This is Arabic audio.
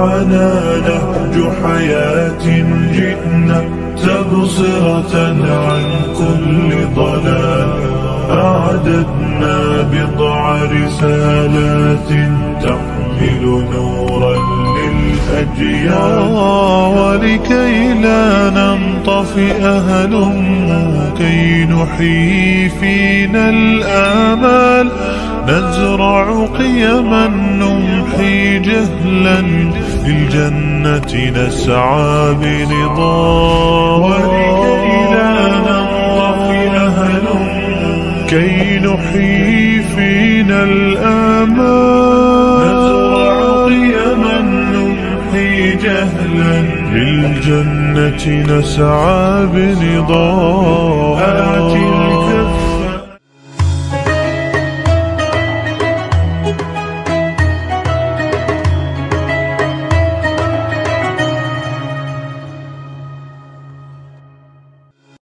معنا نهج حياة جئنا تبصرة عن كل ضلال. أعددنا بضع رسالات تحمل نورا للأجيال، ولكي لا ننطفئ هلم كي نحيي فينا الآمال. نزرع قيما نمحي جهلا للجنة نسعى برضا، ولكي لا ننطفئ هلم كي نحيي فينا الآمال. نزرع قيما نمحي جهلا للجنة نسعى برضا.